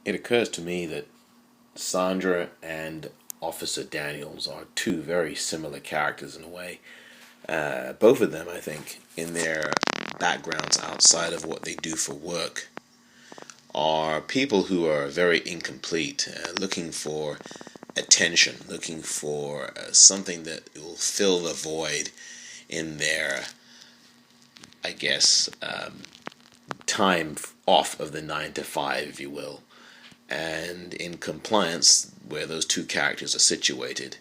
It occurs to me that Sandra and Officer Daniels are two very similar characters in a way. Both of them, I think, in their backgrounds outside of what they do for work, are people who are very incomplete, looking for attention, looking for something that will fill the void in their, I guess, time off of the 9 to 5, if you will. And in compliance, where those two characters are situated,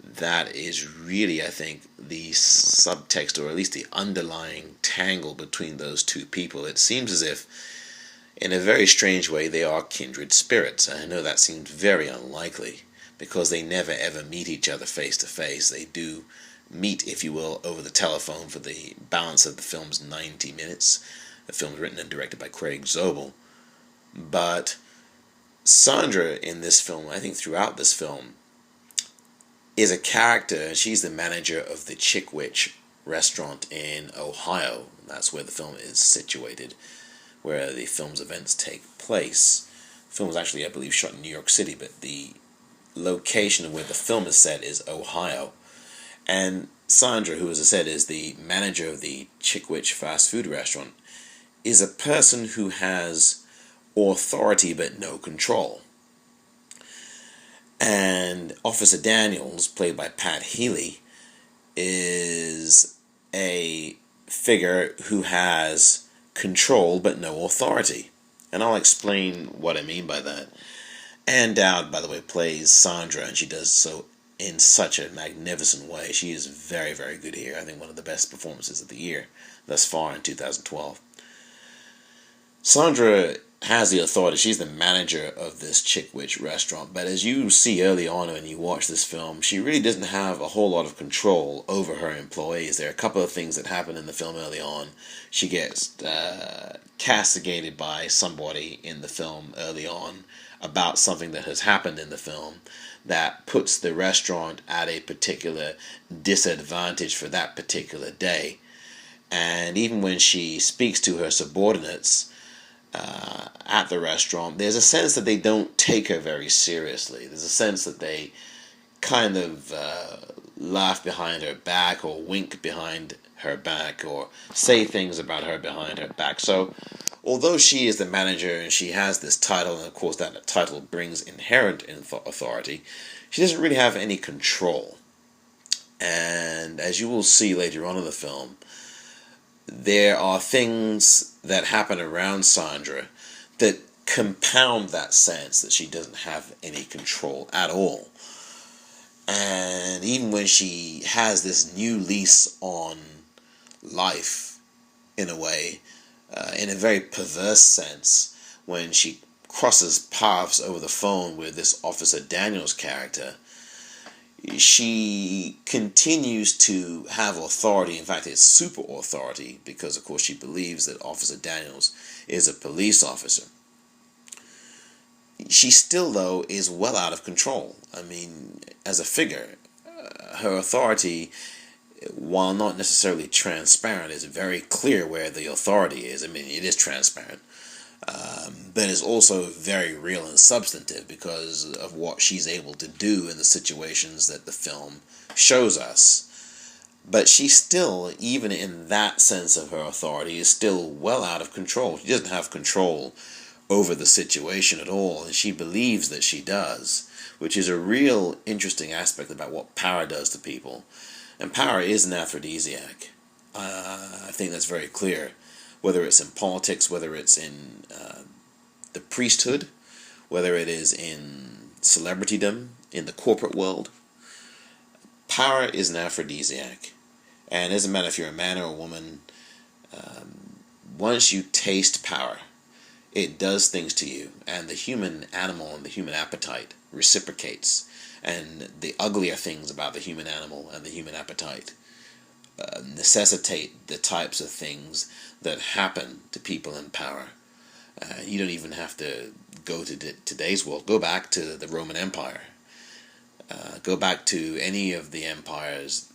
that is really, I think, the subtext, or at least the underlying tangle between those two people. It seems as if, in a very strange way, they are kindred spirits. And I know that seems very unlikely, because they never ever meet each other face to face. They do meet, if you will, over the telephone for the balance of the film's 90 minutes. The film is written and directed by Craig Zobel. But Sandra in this film, I think throughout this film, is a character. She's the manager of the Chick Witch restaurant in Ohio. That's where the film is situated, where the film's events take place. The film was actually, I believe, shot in New York City, but the location of where the film is set is Ohio. And Sandra, who, as I said, is the manager of the Chick Witch fast food restaurant, is a person who has authority but no control. And Officer Daniels, played by Pat Healy, is a figure who has control but no authority. And I'll explain what I mean by that. Ann Dowd, by the way, plays Sandra, and she does so in such a magnificent way. She is very, very good here. I think one of the best performances of the year thus far in 2012. Sandra has the authority. She's the manager of this Chick Witch restaurant. But as you see early on when you watch this film, she really doesn't have a whole lot of control over her employees. There are a couple of things that happen in the film early on. She gets castigated by somebody in the film early on about something that has happened in the film that puts the restaurant at a particular disadvantage for that particular day. And even when she speaks to her subordinates at the restaurant, there's a sense that they don't take her very seriously. There's a sense that they kind of laugh behind her back, or wink behind her back, or say things about her behind her back. So, although she is the manager and she has this title, and of course that title brings inherent authority, she doesn't really have any control. And as you will see later on in the film, there are things that happen around Sandra that compound that sense that she doesn't have any control at all. And even when she has this new lease on life, in a way, in a very perverse sense, when she crosses paths over the phone with this Officer Daniels character, she continues to have authority. In fact, it's super authority, because of course she believes that Officer Daniels is a police officer. She still, though, is well out of control. I mean, as a figure, her authority, while not necessarily transparent, is very clear where the authority is. I mean, it is transparent. But is also very real and substantive because of what she's able to do in the situations that the film shows us. But she still, even in that sense of her authority, is still well out of control. She doesn't have control over the situation at all, and she believes that she does, which is a real interesting aspect about what power does to people. And power is an aphrodisiac. I think that's very clear. Whether it's in politics, whether it's in the priesthood, whether it is in celebritydom, in the corporate world, power is an aphrodisiac. And it doesn't matter if you're a man or a woman, once you taste power, it does things to you. And the human animal and the human appetite reciprocates. And the uglier things about the human animal and the human appetite necessitate the types of things that happen to people in power. You don't even have to go to today's world. Go back to the Roman Empire. Go back to any of the empires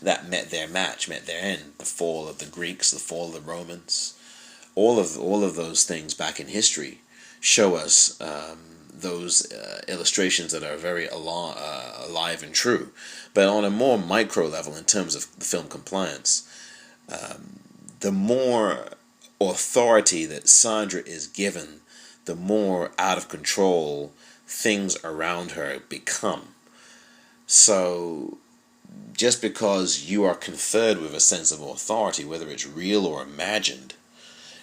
that met their end. The fall of the Greeks, the fall of the Romans, all of those things back in history show us those illustrations that are very alive and true. But on a more micro level, in terms of the film compliance, the more authority that Sandra is given, the more out of control things around her become. So just because you are conferred with a sense of authority, whether it's real or imagined,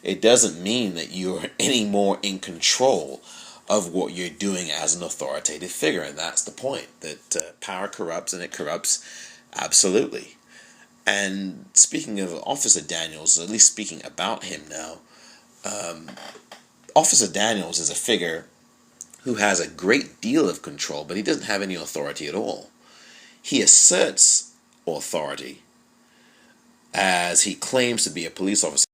it doesn't mean that you're any more in control of what you're doing as an authoritative figure. And that's the point, that power corrupts, and it corrupts absolutely. And speaking of Officer Daniels, at least speaking about him now, Officer Daniels is a figure who has a great deal of control, but he doesn't have any authority at all. He asserts authority as he claims to be a police officer.